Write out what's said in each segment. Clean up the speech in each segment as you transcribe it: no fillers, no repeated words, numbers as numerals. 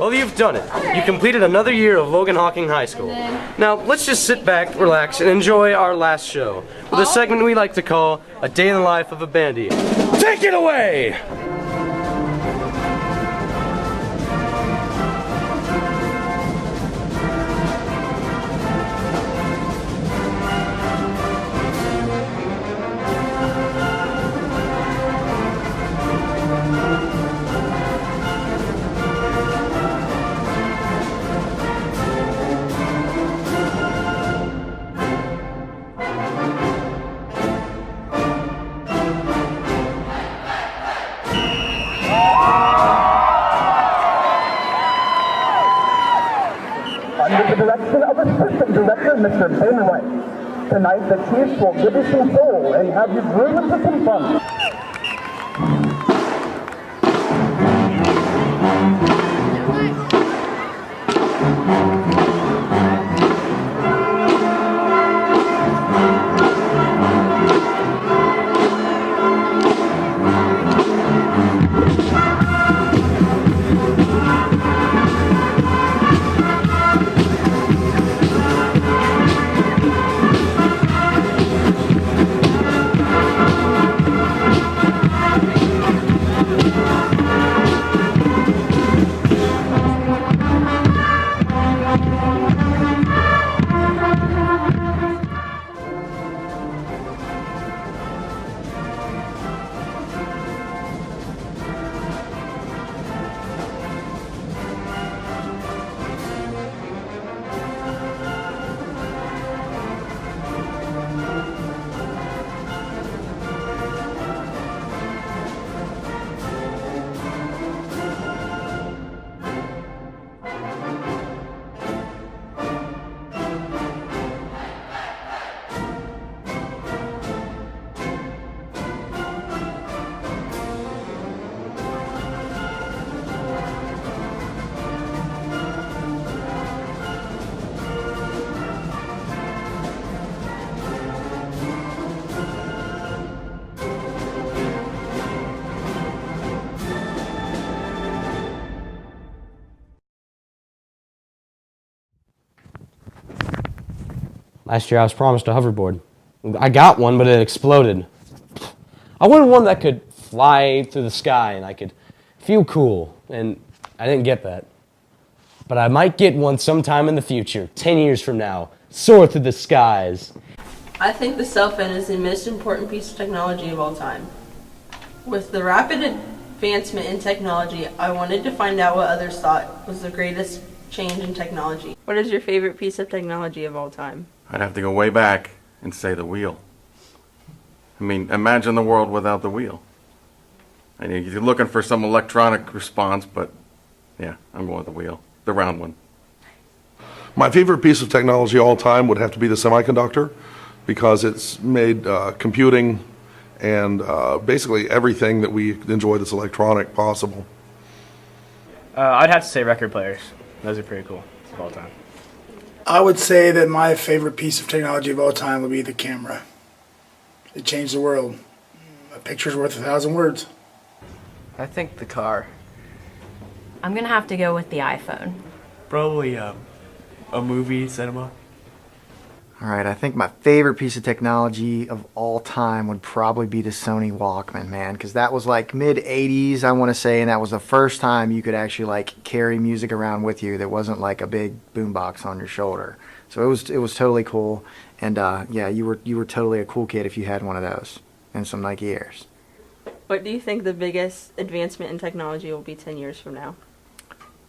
Well, you've done it. You completed another year of Logan Hawking High School. Now, let's just sit back, relax, and enjoy our last show with a segment we like to call A Day in the Life of a Bandy. Take it away! Under the direction of Assistant Director Mr. Ben White. Tonight the Chiefs will give you some soul and have you grooving to some fun. Last year I was promised a hoverboard. I got one, but it exploded. I wanted one that could fly through the sky and I could feel cool, and I didn't get that. But I might get one sometime in the future, 10 years from now, soar through the skies. I think the cell phone is the most important piece of technology of all time. With the rapid advancement in technology, I wanted to find out what others thought was the greatest change in technology. What is your favorite piece of technology of all time? I'd have to go way back and say the wheel. I mean, imagine the world without the wheel. I mean, you're looking for some electronic response, but yeah, I'm going with the wheel, the round one. My favorite piece of technology all time would have to be the semiconductor, because it's made computing and basically everything that we enjoy that's electronic possible. I'd have to say record players. Those are pretty cool of all time. I would say that my favorite piece of technology of all time would be the camera. It changed the world. A picture's worth 1,000 words. I think the car. I'm gonna have to go with the iPhone. Probably a movie cinema. Alright, I think my favorite piece of technology of all time would probably be the Sony Walkman, man, because that was like mid-80s, I want to say, and that was the first time you could actually like carry music around with you that wasn't like a big boombox on your shoulder. So it was totally cool, and yeah, you were totally a cool kid if you had one of those and some Nike Airs. What do you think the biggest advancement in technology will be 10 years from now?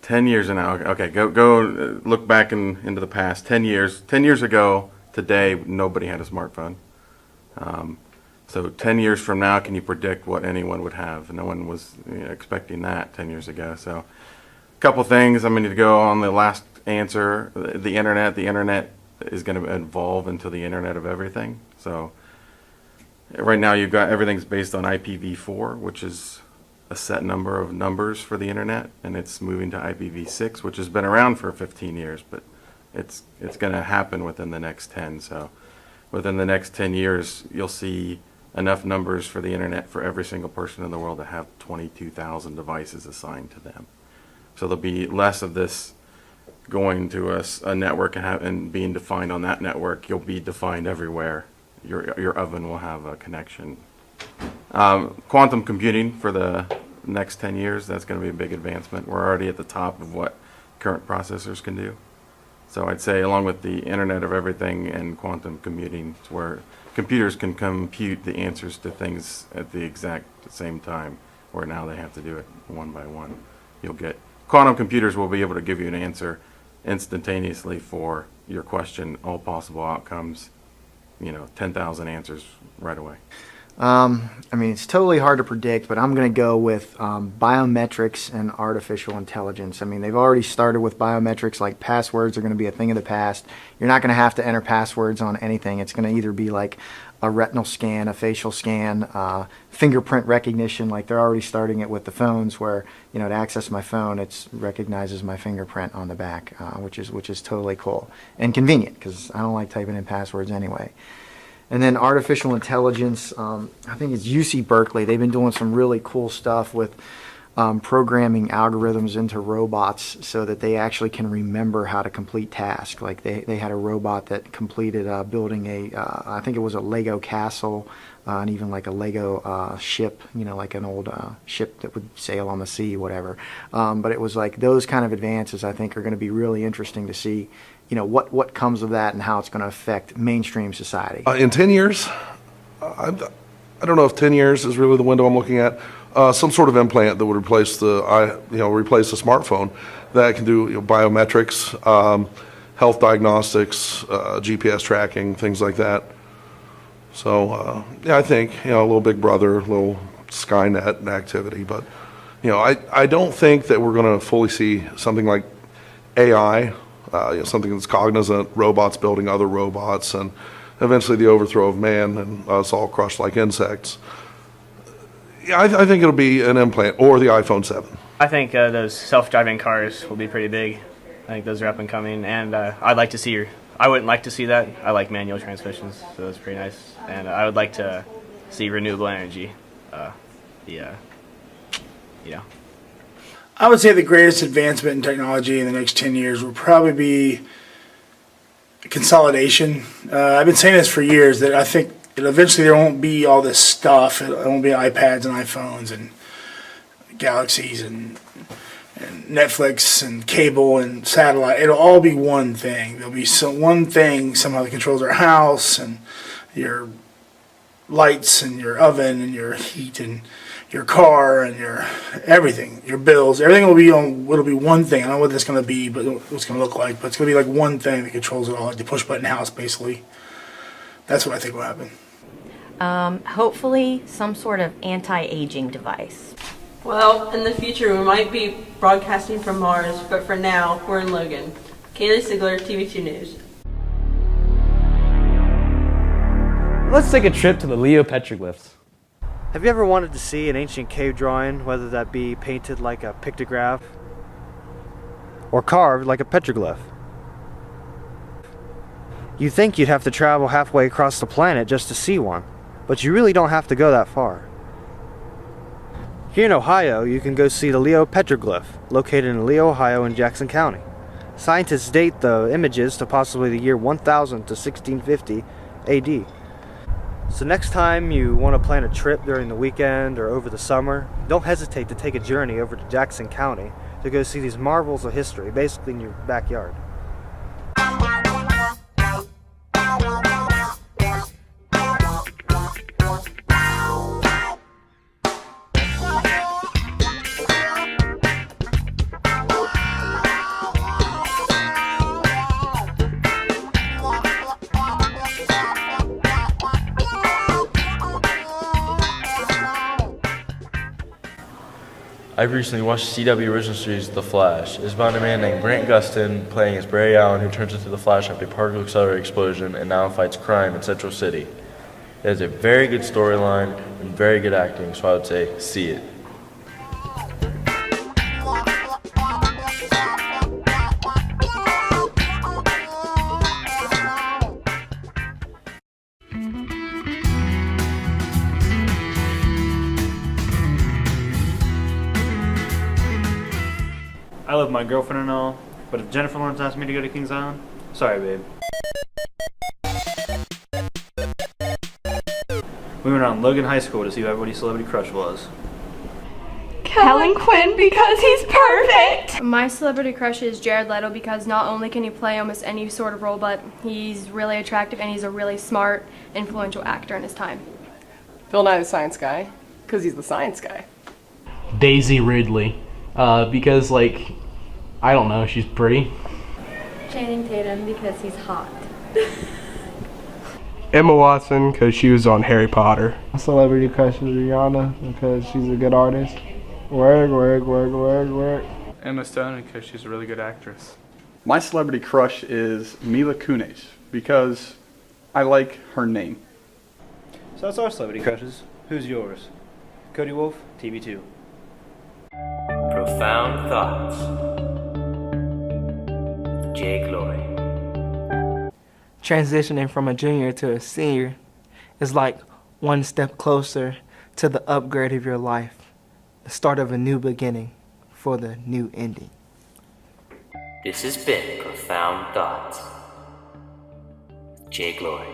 10 years now. Okay, go look back into the past. 10 years. 10 years ago, today, nobody had a smartphone. So 10 years from now, can you predict what anyone would have? No one was expecting that 10 years ago. So a couple things. I'm going to go on the last answer. The internet. The internet is going to evolve into the Internet of Everything. So right now, you've got everything's based on IPv4, which is a set number of numbers for the internet, and it's moving to IPv6, which has been around for 15 years, but it's going to happen within the next 10. So within the next 10 years, you'll see enough numbers for the internet for every single person in the world to have 22,000 devices assigned to them. So there'll be less of this going to a network and being defined on that network. You'll be defined everywhere. Your oven will have a connection. Quantum computing for the next 10 years, that's going to be a big advancement. We're already at the top of what current processors can do. So I'd say along with the Internet of Everything and quantum computing, it's where computers can compute the answers to things at the exact same time, where now they have to do it one by one. You'll get quantum computers will be able to give you an answer instantaneously for your question, all possible outcomes, 10,000 answers right away. I mean, it's totally hard to predict, but I'm going to go with biometrics and artificial intelligence. I mean, they've already started with biometrics, like passwords are going to be a thing of the past. You're not going to have to enter passwords on anything. It's going to either be like a retinal scan, a facial scan, fingerprint recognition, like they're already starting it with the phones where, to access my phone, it recognizes my fingerprint on the back, which is totally cool and convenient because I don't like typing in passwords anyway. And then artificial intelligence, I think it's UC Berkeley. They've been doing some really cool stuff with programming algorithms into robots so that they actually can remember how to complete tasks. Like they had a robot that completed building I think it was a Lego castle and even like a Lego ship, like an old ship that would sail on the sea, whatever. But it was like those kind of advances I think are going to be really interesting to see. What comes of that and how it's going to affect mainstream society. In 10 years, I don't know if 10 years is really the window I'm looking at. Some sort of implant that would replace the smartphone that can do biometrics, health diagnostics, GPS tracking, things like that. So I think a little Big Brother, a little Skynet activity, but I don't think that we're going to fully see something like AI. Something that's cognizant, robots building other robots, and eventually the overthrow of man and us all crushed like insects. I think it'll be an implant or the iPhone 7. I think those self-driving cars will be pretty big. I think those are up and coming, and I wouldn't like to see that. I like manual transmissions, so that's pretty nice. And I would like to see renewable energy. I would say the greatest advancement in technology in the next 10 years will probably be consolidation. I've been saying this for years that I think that eventually there won't be all this stuff. It won't be iPads and iPhones and Galaxies and Netflix and cable and satellite. It'll all be one thing. There'll be one thing somehow that controls our house and your lights and your oven and your heat and your car and your everything, your bills, everything will be on. It'll be one thing. I don't know what that's going to be, but what it's going to look like. But it's going to be like one thing that controls it all, like the push button house, basically. That's what I think will happen. Hopefully, some sort of anti-aging device. Well, in the future, we might be broadcasting from Mars, but for now, we're in Logan. Kaylee Sigler, TV2 News. Let's take a trip to the Leo petroglyphs. Have you ever wanted to see an ancient cave drawing, whether that be painted like a pictograph or carved like a petroglyph? You'd think you'd have to travel halfway across the planet just to see one, but you really don't have to go that far. Here in Ohio, you can go see the Leo petroglyph, located in Leo, Ohio in Jackson County. Scientists date the images to possibly the year 1000 to 1650 AD. So next time you want to plan a trip during the weekend or over the summer, don't hesitate to take a journey over to Jackson County to go see these marvels of history, basically in your backyard. I've recently watched the CW original series The Flash. It's about a man named Grant Gustin playing as Barry Allen, who turns into the Flash after a particle accelerator explosion and now fights crime in Central City. It has a very good storyline and very good acting, so I would say see it. I love my girlfriend and all, but if Jennifer Lawrence asked me to go to Kings Island, sorry, babe. We went on Logan High School to see who everybody's celebrity crush was. Kellen Quinn because he's perfect! My celebrity crush is Jared Leto because not only can he play almost any sort of role, but he's really attractive and he's a really smart, influential actor in his time. Phil Nye the Science Guy because he's the science guy. Daisy Ridley because, like, I don't know, she's pretty. Channing Tatum because he's hot. Emma Watson because she was on Harry Potter. My celebrity crush is Rihanna because she's a good artist. Work. Emma Stone because she's a really good actress. My celebrity crush is Mila Kunis because I like her name. So that's our celebrity crushes. Who's yours? Cody Wolf, TV2. Profound Thoughts. Jake Lloyd. Transitioning from a junior to a senior is like one step closer to the upgrade of your life, the start of a new beginning for the new ending. This has been Profound Thoughts. Jake Lloyd.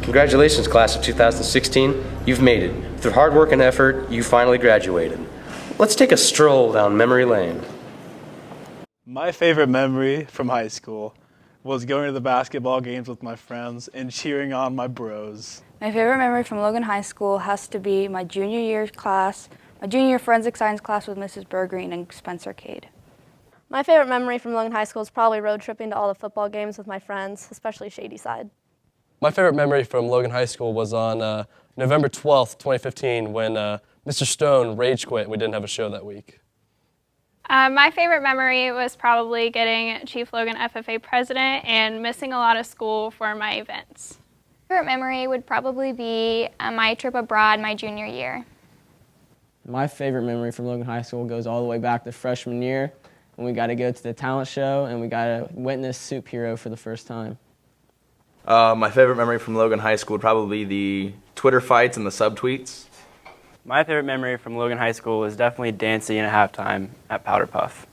Congratulations, class of 2016. You've made it. Through hard work and effort, you finally graduated. Let's take a stroll down memory lane. My favorite memory from high school was going to the basketball games with my friends and cheering on my bros. My favorite memory from Logan High School has to be my junior year class, my junior year forensic science class with Mrs. Bergreen and Spencer Cade. My favorite memory from Logan High School is probably road tripping to all the football games with my friends, especially Shady Side. My favorite memory from Logan High School was on November 12th, 2015, when Mr. Stone rage quit and we didn't have a show that week. My favorite memory was probably getting Chief Logan FFA president and missing a lot of school for my events. Favorite memory would probably be my trip abroad my junior year. My favorite memory from Logan High School goes all the way back to freshman year when we got to go to the talent show and we got to witness Soup Hero for the first time. My favorite memory from Logan High School would probably be the Twitter fights and the subtweets. My favorite memory from Logan High School was definitely dancing at halftime at Powder Puff.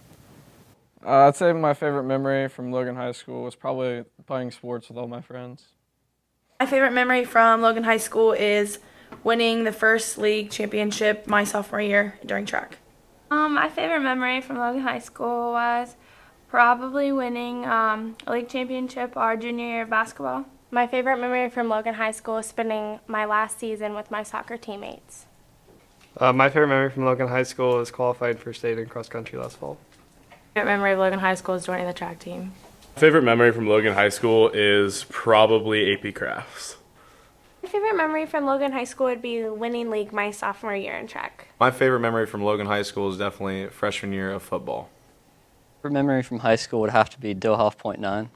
I'd say my favorite memory from Logan High School was probably playing sports with all my friends. My favorite memory from Logan High School is winning the first league championship my sophomore year during track. My favorite memory from Logan High School was probably winning a league championship our junior year of basketball. My favorite memory from Logan High School is spending my last season with my soccer teammates. My favorite memory from Logan High School is qualifying for state and cross country last fall. Favorite memory of Logan High School is joining the track team. Favorite memory from Logan High School is probably AP Crafts. My favorite memory from Logan High School would be winning league my sophomore year in track. My favorite memory from Logan High School is definitely freshman year of football. Favorite memory from high school would have to be Dilhoff .9.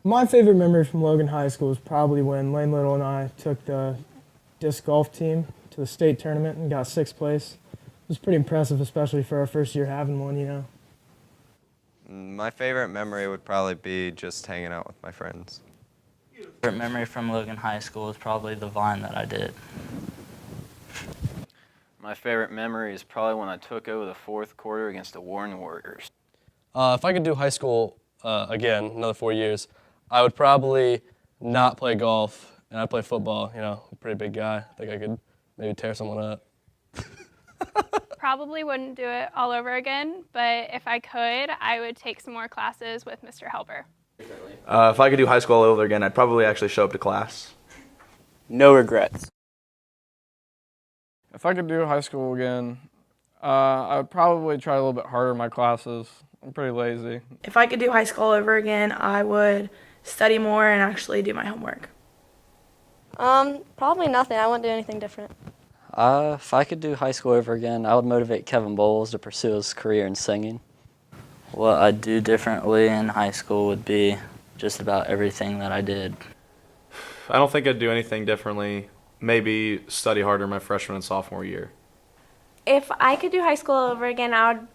My favorite memory from Logan High School is probably when Lane Little and I took the disc golf team to the state tournament and got 6th place. It was pretty impressive, especially for our first year having one, you know. My favorite memory would probably be just hanging out with my friends. Favorite memory from Logan High School is probably the Vine that I did. My favorite memory is probably when I took over the fourth quarter against the Warren Warriors. If I could do high school again, another 4 years, I would probably not play golf and I'd play football. You know, I'm a pretty big guy. I think I could maybe tear someone up. Probably wouldn't do it all over again, but if I could, I would take some more classes with Mr. Helper. If I could do high school all over again, I'd probably actually show up to class. No regrets. If I could do high school again, I would probably try a little bit harder in my classes. I'm pretty lazy. If I could do high school over again, I would study more and actually do my homework. Probably nothing. I wouldn't do anything different. If I could do high school over again, I would motivate Kevin Bowles to pursue his career in singing. What I'd do differently in high school would be just about everything that I did. I don't think I'd do anything differently. Maybe study harder my freshman and sophomore year. If I could do high school over again, I would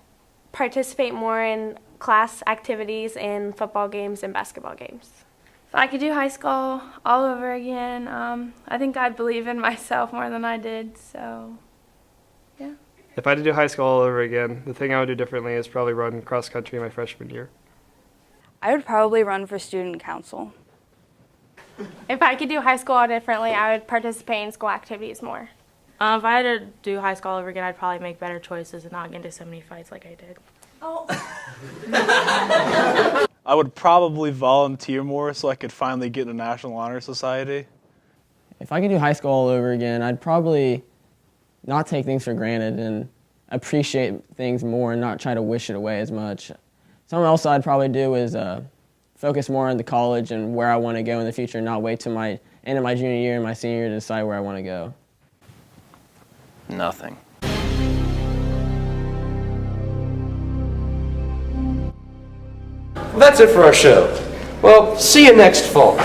participate more in class activities and football games and basketball games. If I could do high school all over again, I think I'd believe in myself more than I did, so yeah. If I had to do high school all over again, the thing I would do differently is probably run cross country my freshman year. I would probably run for student council. If I could do high school all differently, I would participate in school activities more. If I had to do high school all over again, I'd probably make better choices and not get into so many fights like I did. I would probably volunteer more so I could finally get in the National Honor Society. If I could do high school all over again, I'd probably not take things for granted and appreciate things more and not try to wish it away as much. Something else I'd probably do is focus more on the college and where I want to go in the future, and not wait till my end of my junior year and my senior year to decide where I want to go. Nothing. Well, that's it for our show. Well, see you next fall.